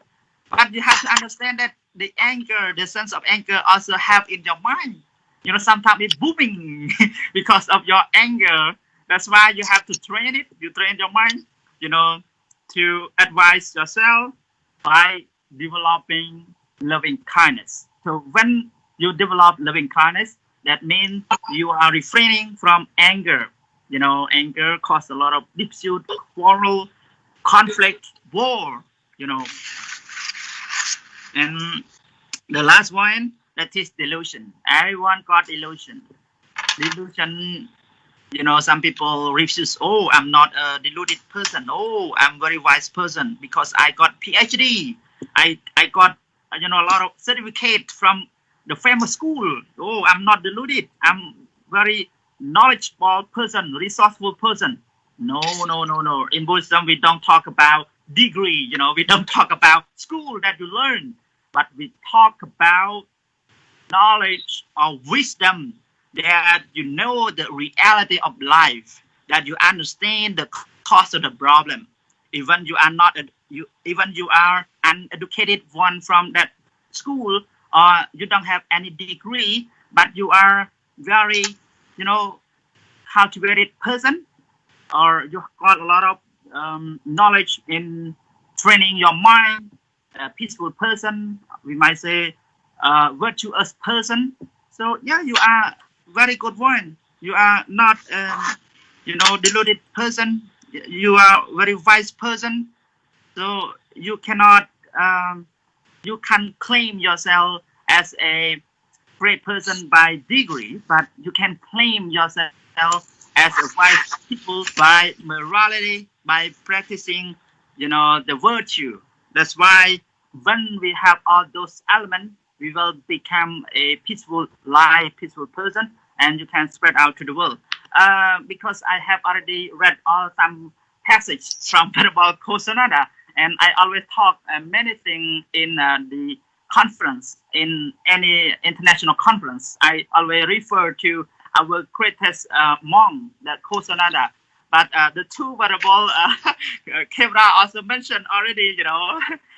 but you have to understand that the anger, the sense of anger also have in your mind. Sometimes it's booming because of your anger. That's why you have to train it. You train your mind, to advise yourself by developing loving kindness. So when you develop loving kindness, that means you are refraining from anger. Anger causes a lot of dispute, quarrel, conflict, war, And the last one, that is delusion. Everyone got delusion. Delusion, some people refuse. Oh, I'm not a deluded person. Oh, I'm very wise person because I got PhD. I got a lot of certificate from the famous school. Oh, I'm not deluded. I'm very knowledgeable person, resourceful person. No. In Buddhism, we don't talk about degree. We don't talk about school that you learn, but we talk about knowledge or wisdom, that the reality of life, that you understand the cause of the problem. Even you are uneducated one from that school, or you don't have any degree, but you are very cultivated person, or you got a lot of knowledge in training your mind, a peaceful person, we might say virtuous person. So yeah, you are very good one. You are not deluded person. You are very wise person. So you cannot you can claim yourself as a great person by degree, but you can claim yourself as a wise people by morality, by practicing the virtue. That's why when we have all those elements, we will become a peaceful life, peaceful person, and you can spread out to the world. Because I have already read some passages from Venerable Kosanada, and I always talk many things in the conference, in any international conference. I always refer to our greatest monk, that Kosanada. But the two Venerable Kevra also mentioned already,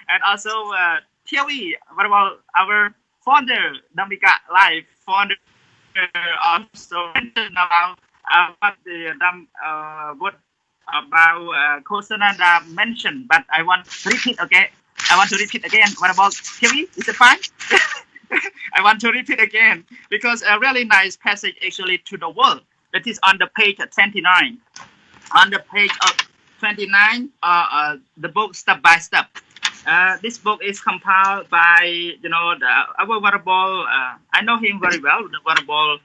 and also Theory, our founder, Dhammika Life founder, also mentioned about what about Kosananda mentioned, but I want to repeat. Okay, I want to repeat again. What about TV? Is it fine? I want to repeat again because a really nice passage actually to the world. That is on the page 29. On the page of 29, the book Step by Step. This book is compiled by our venerable. I know him very well. The venerable.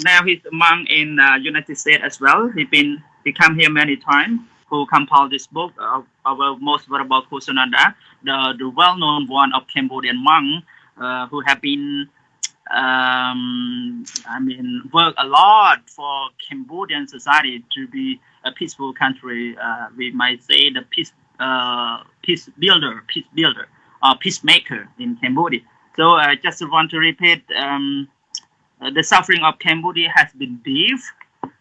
Now he's a monk in United States as well. He come here many times. Who compiled this book? Our most venerable Kosananda, the well-known one of Cambodian monk, who have been work a lot for Cambodian society to be a peaceful country. We might say the peace builder, or peacemaker in Cambodia. So I just want to repeat. The suffering of Cambodia has been deep.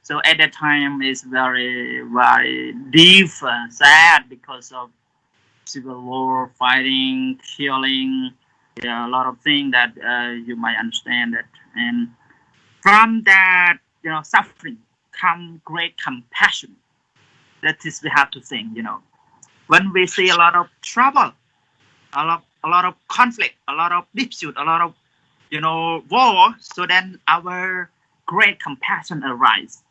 So at that time, it's very, very deep, sad because of civil war, fighting, killing, a lot of things that you might understand that. And from that, suffering come great compassion. That is, we have to think, when we see a lot of trouble, a lot of conflict, a lot of dispute, a lot of war, so then our great compassion arises.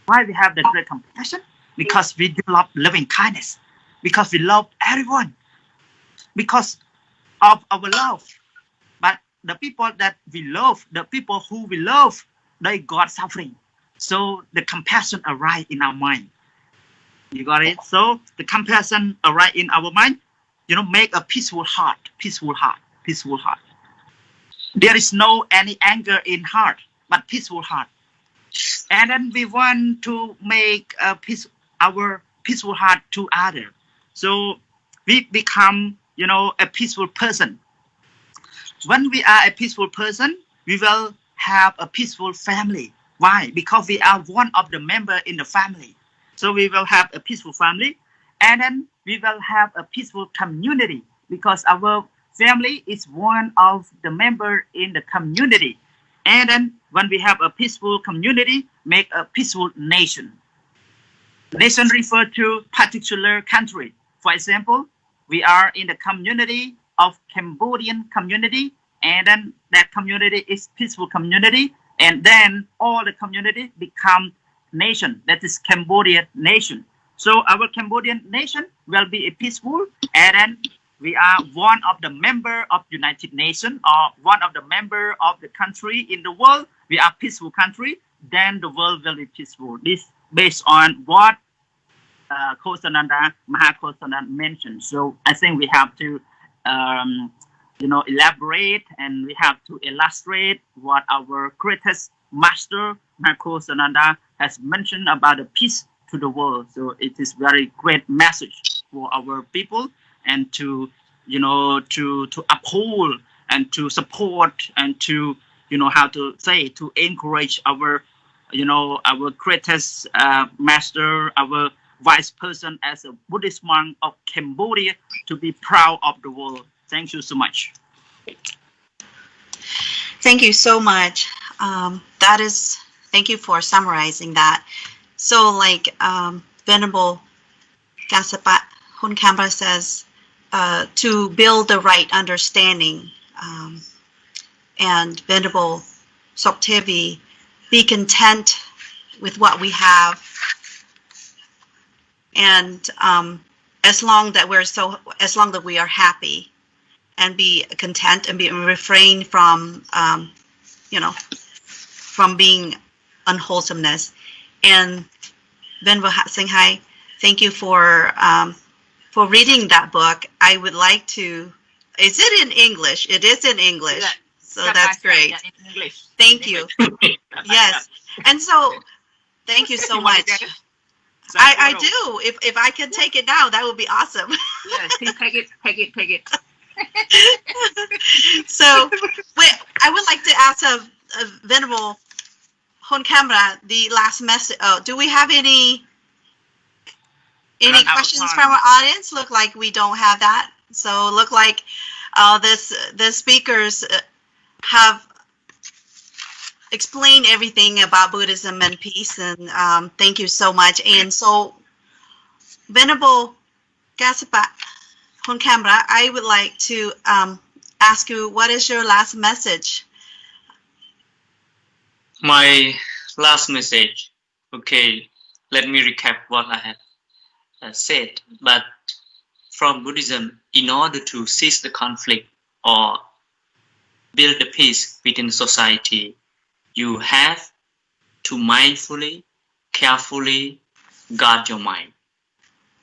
Why we have the great compassion? Because we develop loving kindness, because we love everyone, because of our love. But the people that we love, the people who we love, they got suffering. So the compassion arises in our mind. You got it? So the compassion arises in our mind, make a peaceful heart. There is no any anger in heart, but peaceful heart. And then we want to make our peaceful heart to others. So we become, a peaceful person. When we are a peaceful person, we will have a peaceful family. Why? Because we are one of the members in the family. So we will have a peaceful family, and then we will have a peaceful community because our family is one of the member in the community. And then when we have a peaceful community, make a peaceful nation. Nation refer to particular country. For example, we are in the community of Cambodian community, and then that community is peaceful community, and then all the community become nation. That is Cambodian nation. So our Cambodian nation will be a peaceful, and then we are one of the member of United Nations or one of the member of the country in the world. We are peaceful country. Then the world will be peaceful. This based on what Kosananda, Mahakosananda mentioned. So I think we have to, elaborate, and we have to illustrate what our greatest master, Mahakosananda, has mentioned about the peace to the world. So it is very great message for our people, and to uphold and to support and to to encourage our our greatest master, our vice person as a Buddhist monk of Cambodia, to be proud of the world. Thank you so much. Thank you so much. Thank you for summarizing that. So like Venerable Gasapat Hunkambra says, to build the right understanding, and Venerable Soktevi, be content with what we have, and as long that we are happy, and be content, and refrain from from being unwholesomeness. And Venerable Singhai, thank you for reading that book. I would like to. Is it in English? It is in English. Yeah. So that's great. Yeah, in English. Thank you. Yes. And so, thank you so much. I do. If I can take it now, that would be awesome. Yes, take it. So, I would like to ask a Venerable Hunkambra the last message. Oh, do we have any questions from our audience? Look like we don't have that. So look like the speakers have explained everything about Buddhism and peace, and thank you so much. And so Venerable Gaspa on camera, I would like to ask you, what is your last message? My last message. Okay, let me recap what I have said. But from Buddhism, in order to cease the conflict or build the peace within society, you have to mindfully, carefully guard your mind.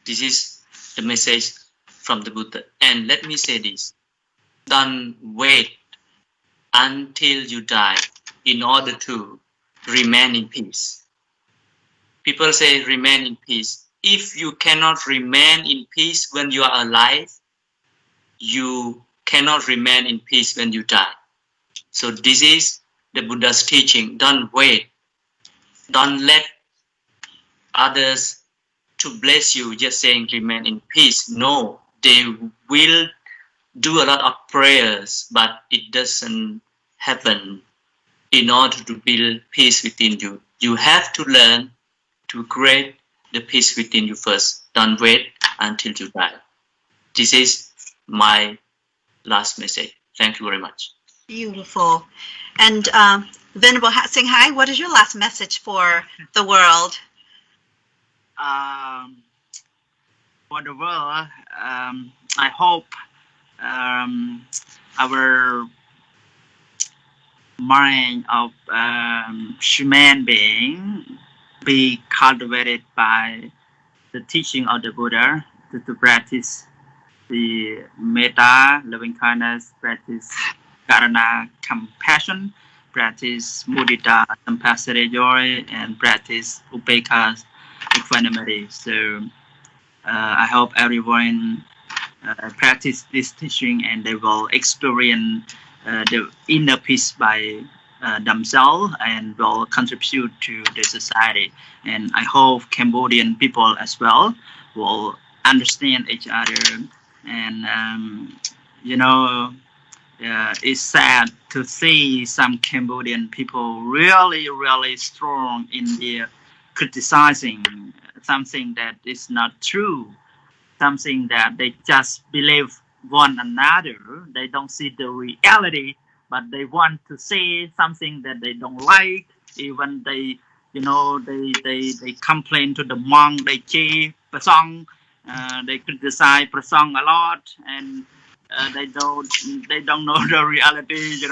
This is the message from the Buddha. And let me say this, don't wait until you die in order to remain in peace. People say remain in peace. If you cannot remain in peace when you are alive, you cannot remain in peace when you die. So this is the Buddha's teaching. Don't wait. Don't let others to bless you just saying remain in peace. No, they will do a lot of prayers, but it doesn't happen. In order to build peace within you, you have to learn to create the peace within you first. Don't wait until you die. This is my last message. Thank you very much. Beautiful. And Venerable Singhai, what is your last message for the world? For the world, I hope our mind of human being be cultivated by the teaching of the Buddha to practice the metta, loving kindness, practice karuna, compassion, practice mudita, compassionate joy, and practice upekkha, equanimity. So I hope everyone practice this teaching and they will experience the inner peace by themselves and will contribute to the society. And I hope Cambodian people as well will understand each other. And it's sad to see some Cambodian people really strong in their criticizing something that is not true, something that they just believe one another. They don't see the reality, but they want to say something that they don't like. Even they complain to the monk, they chê Prasong, they criticize Prasong a lot, and they don't know the reality.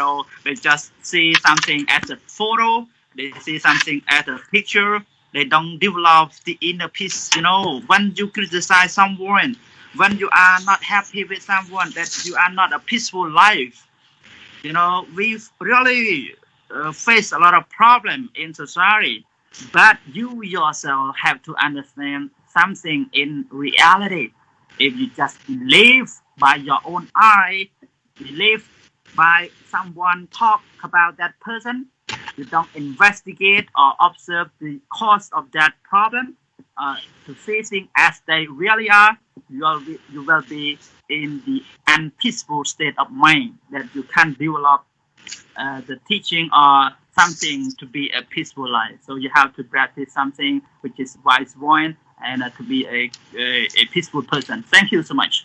They just see something as a photo, they see something as a picture. They don't develop the inner peace. When you criticize someone, when you are not happy with someone, that you are not a peaceful life. We've really faced a lot of problems in society, but you yourself have to understand something in reality. If you just believe by your own eye, believe by someone talk about that person, you don't investigate or observe the cause of that problem, to see things as they really are, you will be in the unpeaceful state of mind that you can't develop the teaching or something to be a peaceful life. So you have to practice something which is wise one and to be a peaceful person. Thank you so much.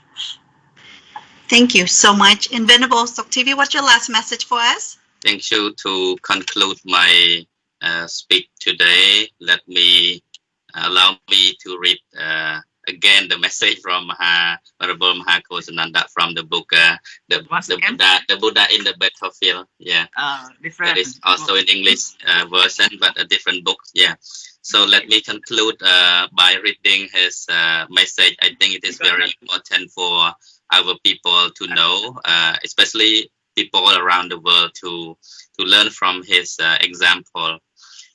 Thank you so much. And Venerable Soktivi, what's your last message for us? Thank you. To conclude my speech today, allow me to read again the message from Honorable Mahakosananda from the book the Buddha in the Battlefield. Yeah, different. That is also in English version, but a different book. Yeah. So let me conclude by reading his message. I think it is very important for our people to know, especially people around the world, to learn from his example.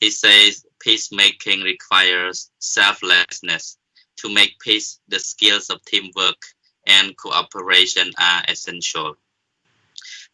He says, peacemaking requires selflessness. To make peace, the skills of teamwork and cooperation are essential.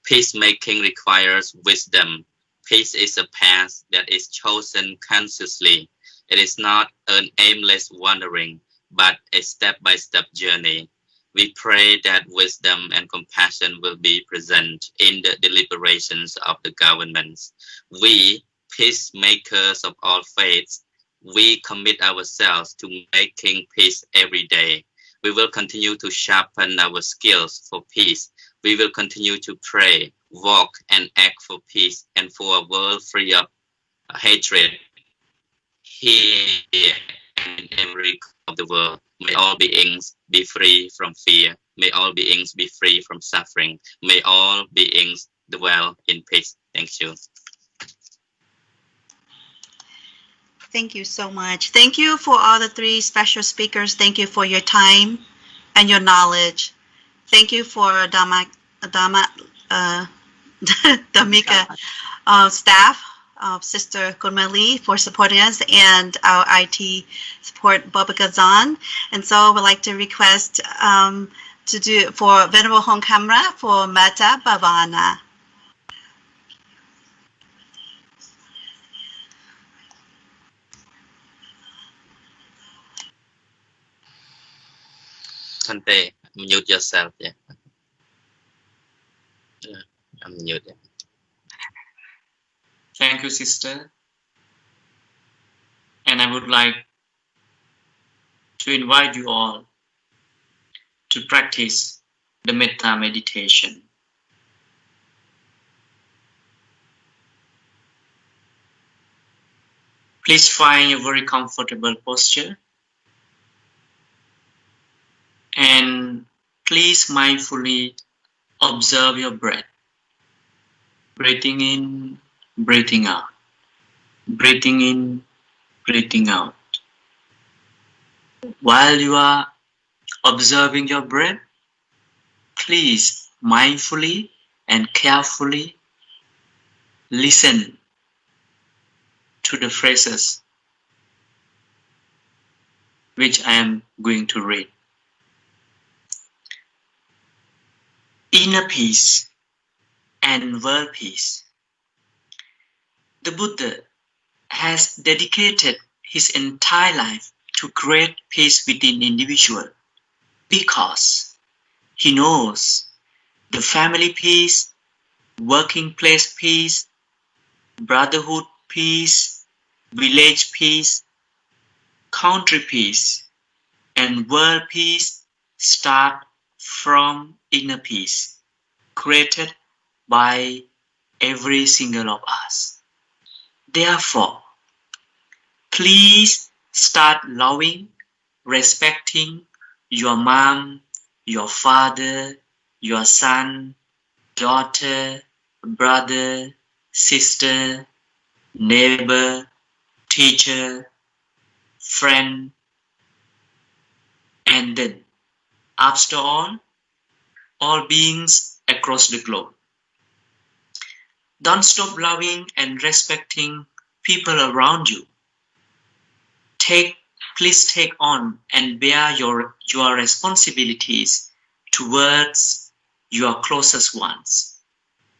Peacemaking requires wisdom. Peace is a path that is chosen consciously. It is not an aimless wandering, but a step-by-step journey. We pray that wisdom and compassion will be present in the deliberations of the governments. We, peacemakers of all faiths, we commit ourselves to making peace every day. We will continue to sharpen our skills for peace. We will continue to pray, walk, and act for peace and for a world free of hatred here and in every corner of the world. May all beings be free from fear. May all beings be free from suffering. May all beings dwell in peace. Thank you. Thank you so much. Thank you for all the three special speakers. Thank you for your time and your knowledge. Thank you for Dhammika staff, Sister Kunmali, for supporting us, and our IT support, Babaka Zan. And so we'd like to request to do for Venerable Home Camera for Metta Bhavana. Kante, mute yourself. Yeah. Mute. Yeah. Thank you, sister. And I would like to invite you all to practice the metta meditation. Please find a very comfortable posture and please mindfully observe your breath. Breathing in, breathing out. Breathing in, breathing out. While you are observing your breath, please mindfully and carefully listen to the phrases which I am going to read. Inner peace and world peace. The Buddha has dedicated his entire life to create peace within individual because he knows the family peace, working place peace, brotherhood peace, village peace, country peace, and world peace start from inner peace, created by every single of us. Therefore, please start loving, respecting your mom, your father, your son, daughter, brother, sister, neighbor, teacher, friend, and then, after all beings across the globe. Don't stop loving and respecting people around you. Please take on and bear your responsibilities towards your closest ones.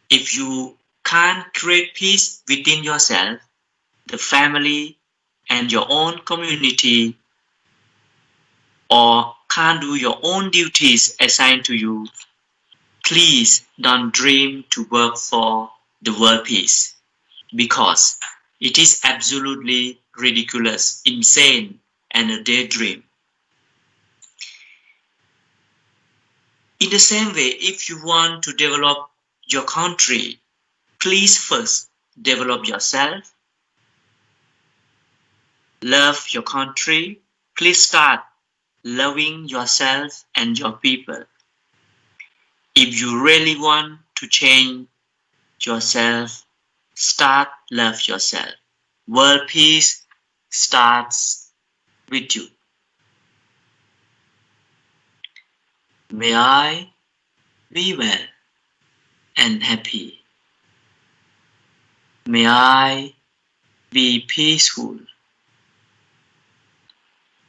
If you can't create peace within yourself, the family, and your own community, or can't do your own duties assigned to you, please don't dream to work for the world peace, because it is absolutely ridiculous, insane, and a daydream. In the same way, if you want to develop your country, please first develop yourself. Love your country. Please start loving yourself and your people. If you really want to change yourself, start love yourself. World peace starts with you. May I be well and happy. May I be peaceful.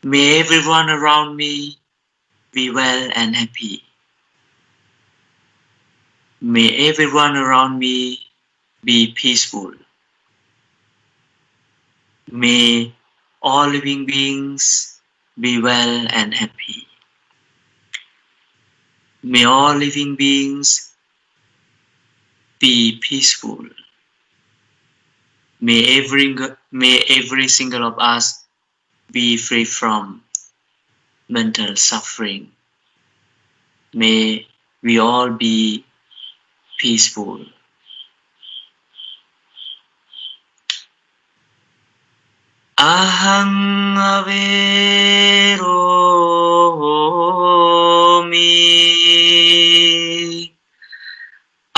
May everyone around me be well and happy. May everyone around me be peaceful. May all living beings be well and happy. May all living beings be peaceful. May every single of us be free from mental suffering. May we all be peaceful. Ahang averomi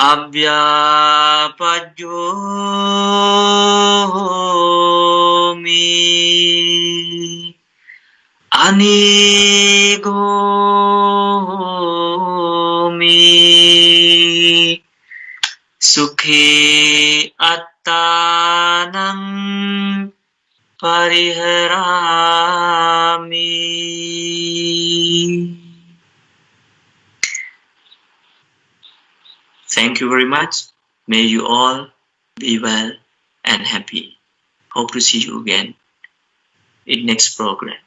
abhyapajyomi anigomi sukhe attanam pariharami. Thank you very much. May you all be well and happy. Hope to see you again in next program.